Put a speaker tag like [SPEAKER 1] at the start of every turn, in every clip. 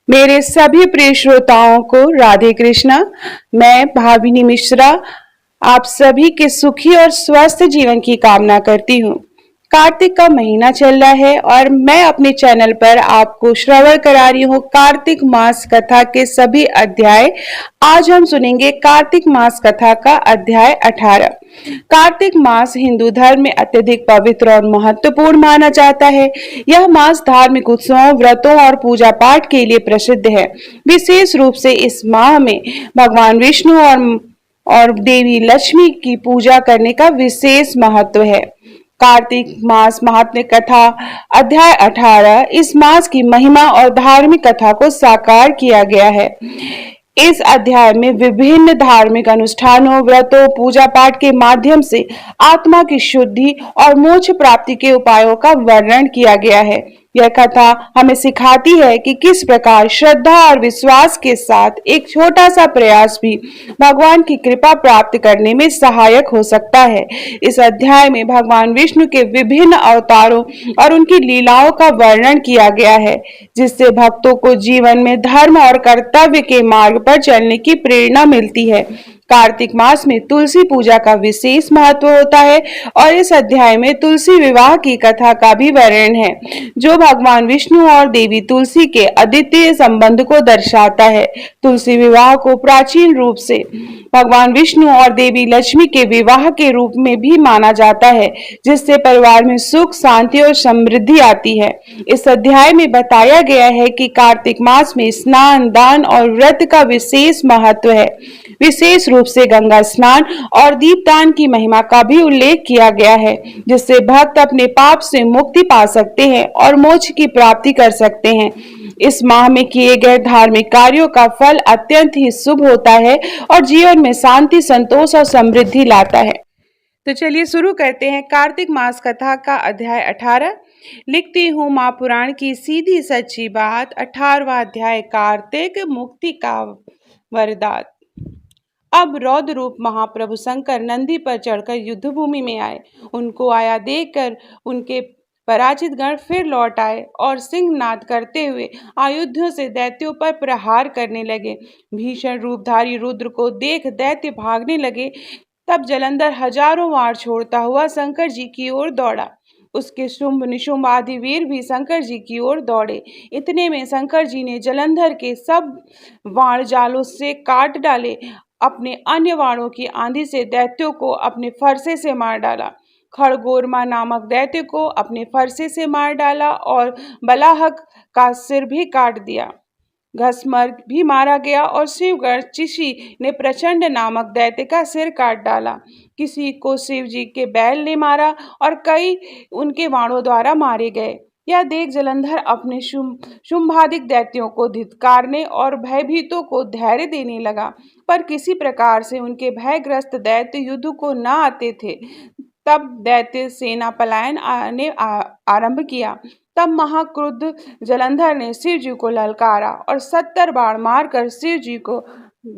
[SPEAKER 1] मेरे सभी प्रिय श्रोताओं को राधे कृष्णा। मैं भाविनी मिश्रा आप सभी के सुखी और स्वस्थ जीवन की कामना करती हूँ। कार्तिक का महीना चल रहा है और मैं अपने चैनल पर आपको श्रवण करा रही हूँ कार्तिक मास कथा के सभी अध्याय। आज हम सुनेंगे कार्तिक मास कथा का अध्याय 18। कार्तिक मास हिंदू धर्म में अत्यधिक पवित्र और महत्वपूर्ण माना जाता है। यह मास धार्मिक उत्सवों, व्रतों और पूजा पाठ के लिए प्रसिद्ध है। विशेष रूप से इस माह में भगवान विष्णु और देवी लक्ष्मी की पूजा करने का विशेष महत्व है। कार्तिक मास महात्म्य कथा अध्याय 18 इस मास की महिमा और धार्मिक कथा को साकार किया गया है। इस अध्याय में विभिन्न धार्मिक अनुष्ठानों, व्रतों, पूजा पाठ के माध्यम से आत्मा की शुद्धि और मोक्ष प्राप्ति के उपायों का वर्णन किया गया है। यह कथा हमें सिखाती है कि किस प्रकार श्रद्धा और विश्वास के साथ एक छोटा सा प्रयास भी भगवान की कृपा प्राप्त करने में सहायक हो सकता है। इस अध्याय में भगवान विष्णु के विभिन्न अवतारों और उनकी लीलाओं का वर्णन किया गया है, जिससे भक्तों को जीवन में धर्म और कर्तव्य के मार्ग पर चलने की प्रेरणा मिलती है। कार्तिक मास में तुलसी पूजा का विशेष महत्व होता है और इस अध्याय में तुलसी विवाह की कथा का भी वर्णन है, जो भगवान विष्णु और देवी तुलसी के अद्वितीय संबंध को दर्शाता है। तुलसी विवाह को प्राचीन रूप से भगवान विष्णु और देवी लक्ष्मी के विवाह के रूप में भी माना जाता है, जिससे परिवार में सुख, शांति और समृद्धि आती है। इस अध्याय में बताया गया है कि कार्तिक मास में स्नान, दान और व्रत का विशेष महत्व है। विशेष रूप से गंगा स्नान और दीपदान की महिमा का भी उल्लेख किया गया है, जिससे भक्त अपने पाप से मुक्ति पा सकते हैं और मोक्ष की प्राप्ति कर सकते हैं। इस माह में किए गए धार्मिक कार्यों का फल अत्यंत ही शुभ होता है और जीवन में शांति, संतोष और समृद्धि लाता है। तो चलिए शुरू करते हैं कार्तिक मास कथा का अध्याय 18। लिखती हूँ माँ पुराण की सीधी सच्ची बात। 18वां अध्याय कार्तिक मुक्ति का वरदान। अब रौद्र रूप महाप्रभु शंकर नंदी पर चढ़कर युद्ध भूमि में आए। उनको आया देखकर उनके पराजित गण फिर लौट आए और सिंहनाद करते हुए आयुधों से दैत्यों पर प्रहार करने लगे। भीषण रूपधारी रुद्र को देख दैत्य भागने लगे। तब जलंधर हजारों वार छोड़ता हुआ शंकर जी की ओर दौड़ा। उसके शुंभ निशुंभ आदि वीर भी शंकर जी की ओर दौड़े। इतने में शंकर जी ने जलंधर के सब वाण जालों से काट डाले। अपने अन्य वाणों की आंधी से दैत्यों को अपने फरसे से मार डाला। खड़गोरमा नामक दैत्य को अपने फरसे से मार डाला और बलाहक का सिर भी काट दिया। घसमर भी मारा गया और शिवगढ़ चिशी ने प्रचंड नामक दैत्य का सिर काट डाला। किसी को शिव जी के बैल ने मारा और कई उनके वाणों द्वारा मारे गए। यह देख जलंधर अपने शुंभादिक दैत्यों को धिक्कारने और भयभीतों को धैर्य देने लगा, पर किसी प्रकार से उनके भयग्रस्त दैत्य युद्ध को न आते थे। तब दैत्य सेना पलायन आरंभ किया। तब महाक्रुद्ध जलंधर ने शिव जी को ललकारा और 70 बाण मारकर शिव जी को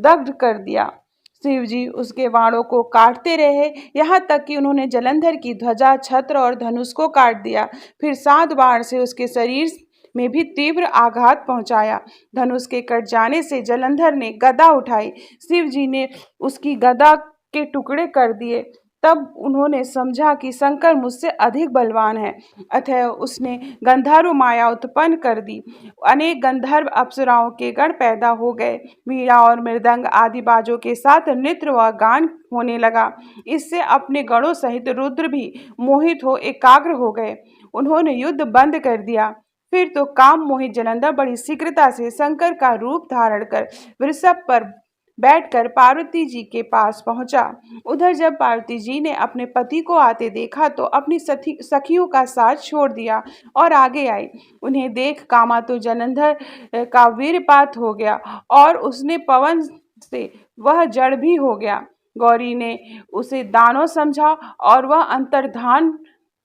[SPEAKER 1] दग्ध कर दिया। शिव जी उसके बाणों को काटते रहे, यहाँ तक कि उन्होंने जलंधर की ध्वजा, छत्र और धनुष को काट दिया। फिर 7 बाण से उसके शरीर में भी तीव्र आघात पहुंचाया। धनुष के कट जाने से जलंधर ने गदा उठाई। शिव जी ने उसकी गदा के टुकड़े कर दिए। तब उन्होंने समझा कि शंकर मुझसे अधिक बलवान है, अतः उसने गंधर्व माया उत्पन्न कर दी। अनेक गंधर्व अप्सराओं के गण पैदा हो गए। वीणा और मृदंग आदि बाजों के साथ नृत्य व गान होने लगा। इससे अपने गणों सहित रुद्र भी मोहित हो एकाग्र हो गए। उन्होंने युद्ध बंद कर दिया। फिर तो काम मोहित जलंधर बड़ी शीघ्रता से शंकर का रूप धारण कर वृषभ पर बैठकर पार्वती जी के पास पहुंचा। उधर जब पार्वती जी ने अपने पति को आते देखा तो अपनी सखियों का साथ छोड़ दिया और आगे आई। उन्हें देख कामातुर जलंधर का वीरपात हो गया और उसने पवन से वह जड़ भी हो गया। गौरी ने उसे दानव समझा और वह अंतर्धान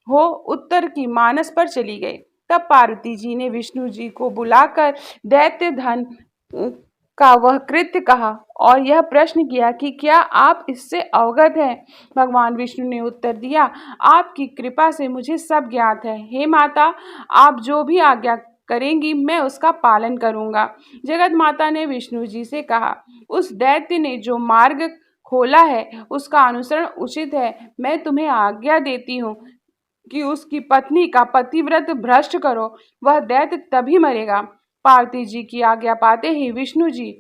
[SPEAKER 1] हो उत्तर की मानस पर चली गई। तब पार्वती जी ने विष्णु जी को बुलाकर दैत्य धन का वह कृत्य कहा और यह प्रश्न किया कि क्या आप इससे अवगत हैं? भगवान विष्णु ने उत्तर दिया, आपकी कृपा से मुझे सब ज्ञात है। हे माता, आप जो भी आज्ञा करेंगी मैं उसका पालन करूंगा। जगत माता ने विष्णु जी से कहा, उस दैत्य ने जो मार्ग खोला है उसका अनुसरण उचित है। मैं तुम्हें आज्ञा देती हूँ कि उसकी पत्नी का पतिव्रत भ्रष्ट करो, वह दैत्य तभी मरेगा। पार्वती जी की आज्ञा पाते ही विष्णु जी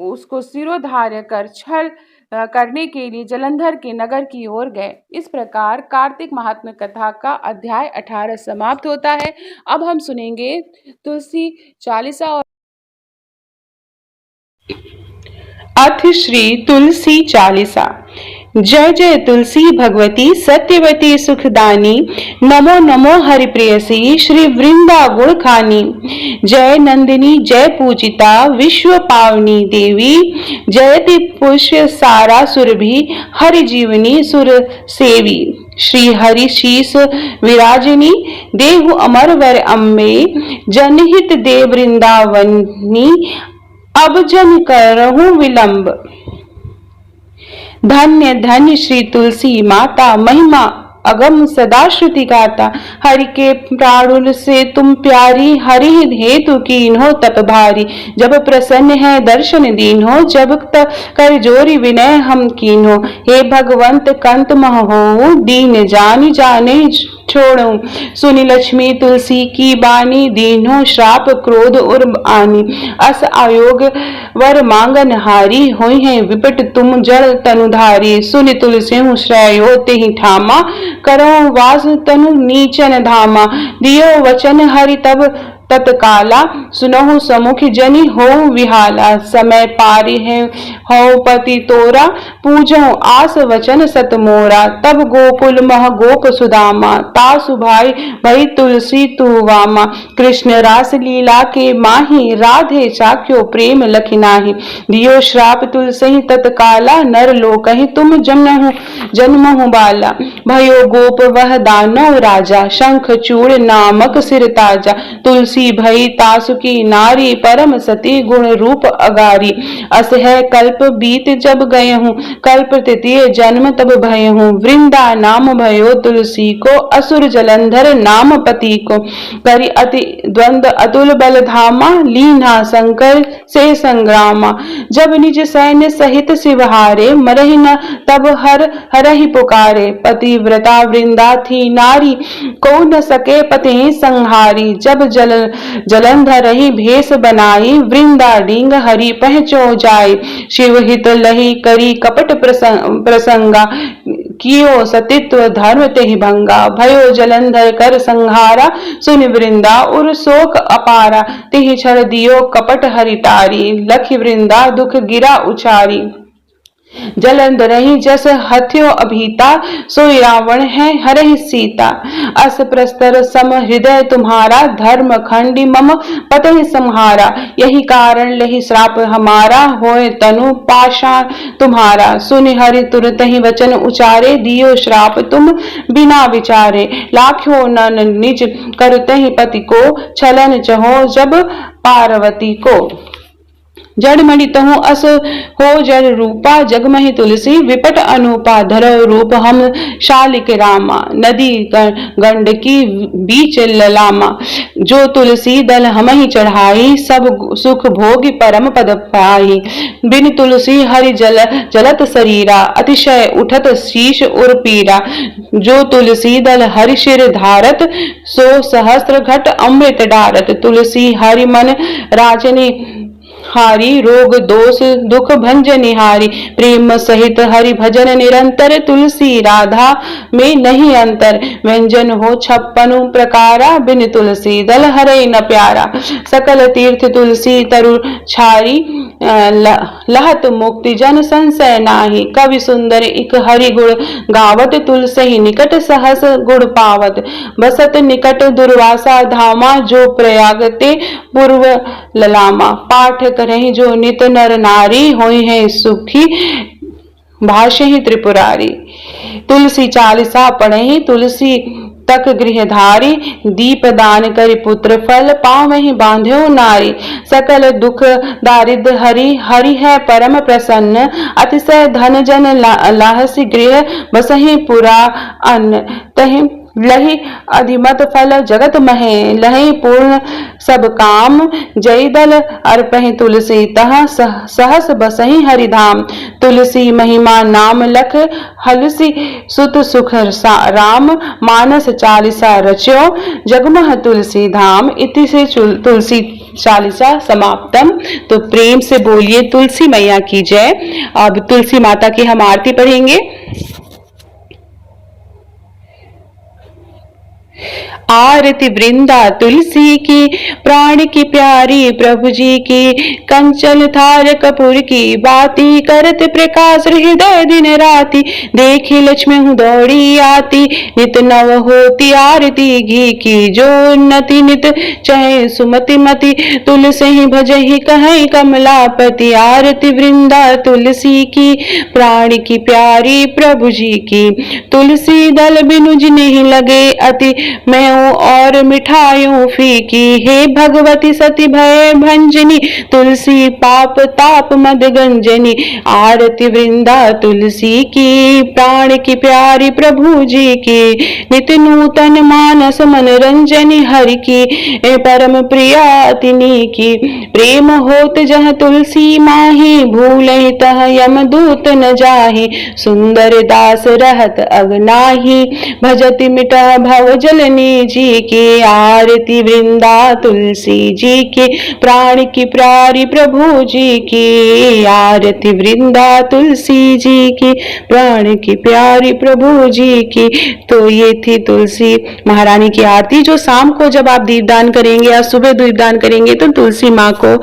[SPEAKER 1] उसको सिरोधार्य कर छल करने के लिए जलंधर के नगर की ओर गए। इस प्रकार कार्तिक महात्म्य कथा का अध्याय 18 समाप्त होता है। अब हम सुनेंगे तुलसी चालीसा और अथ श्री तुलसी चालीसा। जय जय तुलसी भगवती सत्यवती सुखदानी, नमो नमो हरिप्रियसी श्री वृंदा गुण खानी। जय नंदिनी जय पूजिता विश्व पावनी देवी, जयति पुष्य सारा सुरभि हरि जीवनी सुर सेवी। श्री हरि शीस विराजिनी देहु अमर वर अम्बे, जनहित दे वृंदावनी अब जन करहूं विलंब। धन्य धन्य श्री तुलसी माता, महिमा अगम सदा श्रुति गाता। हरि के प्राणुल से तुम प्यारी, हरि हेतु कीन्हो तप भारी। जब प्रसन्न है दर्शन दीन्हो, जब तक कर जोरी विनय हम कीन्हो। हे भगवंत कंत महो, दीन जानी जाने छोड़ो। सुनि लक्ष्मी तुलसी की बानी, दीन्हो श्राप क्रोध उर आनी। अस आयोग वर मांगन हारी, होई है विपट तुम जड़ तनुधारी। सुनि तुलसी श्रेयो तेहि ठामा, करो वास तनु नीचन धामा। दियो वचन हरि तब तत्काला, सुनहु समुख जनि हो विहाला। समय पारि है हो पति तोरा, पूजो आस वचन सत मोरा। तब गोकुल मह गोप सुदामा, तासु भाई भई तुलसी तुवामा। कृष्ण रास लीला के माही, राधे चाख्यो प्रेम लखिनाही। दियो श्राप तुलसी तत्काला, नर लोकहि तुम जन्महु बाला। भयो गोप वह दानव राजा, शंख चूड़ नामक सिर ताजा। तुलसी भई तासुकी नारी, परम सती गुण रूप अगारी। अस है कल्प बीत जब गए हूँ, कल्प तृतीय जन्म तब भय हूँ। वृंदा नाम भयो तुलसी को, असुर जलंधर नाम पति को। करि अति द्वंद अतुल बल धामा, लीना शंकर से संग्रामा। जब निज सैन्य सहित शिवहारे, मरहि न तब हरहि पुकारे। पतिव्रता वृंदा थी नारी, को न सके पति संहारी। जब जलंधर रही भेष बनाई, वृंदा डींग हरि पहचो जाय। शिव हित लही करी कपट प्रसंगा, कियो सतित्व धर्म तेहि भंगा। भयो जलंधर कर संहारा, सुनि वृंदा उर शोक अपारा। तिहि क्षण दियो कपट हरि टारी, लखि वृंदा दुख गिरा उचारी। जलंधर रही जस हथ्यो अभीता, सोई रावण है हरहि सीता। अस प्रस्तर सम हृदय तुम्हारा, धर्म खंडी मम पतहि संहारा। यही कारण लहि श्राप हमारा, होए तनु पाषाण तुम्हारा। सुनि हरि तुरत ही वचन उचारे, दियो श्राप तुम बिना विचारे। लाख्यो नन निज करतहि पति को, छलन चहो जब पार्वती को। जड़मणि तहु अस हो जड़ रूपा, जगमहि तुलसी विपट अनूपा। धरो रूप हम शालिक रामा, नदी गंडकी बीच ललामा। जो तुलसी दल हमहि चढ़ाई, सब सुख भोगी परम पद पाई। बिन तुलसी हरि जलत शरीरा, अतिशय उठत शीश उर पीरा। जो तुलसी दल हरि शिर धारत, सो सहस्त्र घट अमृत डारत। तुलसी हरि मन राजनी हारी, रोग दोष दुख भंजनिहारी। प्रेम सहित हरि भजन निरंतर, तुलसी राधा में नहीं अंतर। व्यंजन हो 56 प्रकारा, बिन तुलसी दल हरे न प्यारा। सकल तीर्थ तुलसी तरु छारी, लहत मुक्ति जन संशय नाही। कवि सुंदर इक हरि गुण गावत, तुलसी निकट सहस गुण पावत। बसत निकट दुर्वासा धामा, जो प्रयाग ते पूर्व ललामा। पाठ करहि जो नित नर नारी, होई है सुखी भाष्य ही त्रिपुरारी। तुलसी चालीसा पढ़हि तुलसी तक गृहधारी, दीप दान करि पुत्र फल, पावहि बांध्यो नारी। सकल दुख दारिद्र हरि, हरि है परम प्रसन्न। अतिशय धन जन लाहसी गृह, बसहि पुरा अन्न। तहि लहि अधिमत फल जगत महे, लहि पूर्ण सब काम, जय दल अर्पहि तुलसी, तह सहस बसहि हरिधाम। तुलसी महिमा नाम लख, हलसी सुत सुख राम, मानस चालीसा रच्यो, जगमह तुलसी धाम। इति से तुलसी चालीसा समाप्तम। तो प्रेम से बोलिए तुलसी मैया की जय। अब तुलसी माता की हम आरती पढ़ेंगे। आरती वृंदा तुलसी की, प्राण की प्यारी प्रभु जी की, कंचन थार कपूर की बाती, करत प्रकाश हृदय दिन राती, देखी लक्ष्मी हूँ दौड़ी आती, नित नव होती आरती घी की, जो उन्नति नित चहे सुमति मति, तुलसी ही भजहि कहीं कमलापति। आरती वृंदा तुलसी की, प्राण की प्यारी प्रभु जी की, तुलसी दल बिनु जिन्हि लगे अति, मैं और मिठाइयों फीकी, हे भगवती सती भय भंजनी, तुलसी पाप ताप मद गंजनी। आरती वृंदा तुलसी की, प्राण की प्यारी प्रभु जी की, नित नूतन मानस मनोरंजनी, हरि की परम प्रिया तिनी की, प्रेम होत जह तुलसी माही, भूलहि तह यम दूत न जाहि, सुंदर दास रहत अगनाही, भजति मिटा भव जलनी जी की। आरती वृंदा तुलसी जी की, प्राण की प्यारी प्रभु जी की, आरती वृंदा तुलसी जी की, प्राण की प्यारी प्रभु जी की। तो ये थी तुलसी महारानी की आरती, जो शाम को जब आप दीपदान करेंगे या सुबह दीपदान करेंगे तो तुलसी माँ को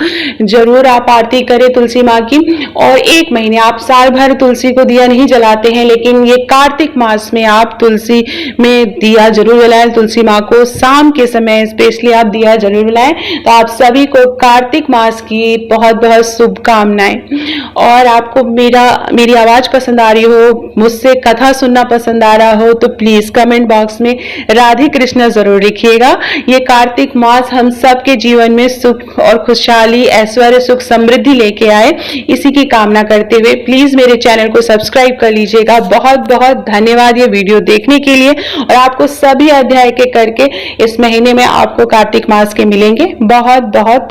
[SPEAKER 1] जरूर आप आरती करें तुलसी माँ की। और 1 महीने, आप साल भर तुलसी को दिया नहीं जलाते हैं, लेकिन ये कार्तिक मास में आप तुलसी में दिया जरूर जलाएं। तुलसी माँ को शाम के समय स्पेशली आप दिया जरूर जलाएं। तो आप सभी को कार्तिक मास की बहुत बहुत शुभकामनाएं। और आपको मेरी आवाज पसंद आ रही हो, मुझसे कथा सुनना पसंद आ रहा हो, तो प्लीज कमेंट बॉक्स में राधे कृष्ण जरूर लिखिएगा। ये कार्तिक मास हम सबके जीवन में सुख और खुशहाली, ऐश्वर्य, सुख, समृद्धि लेके आए, इसी की कामना करते हुए प्लीज मेरे चैनल को सब्सक्राइब कर लीजिएगा। बहुत बहुत धन्यवाद ये वीडियो देखने के लिए। और आपको सभी अध्याय के करके इस महीने में आपको कार्तिक मास के मिलेंगे। बहुत बहुत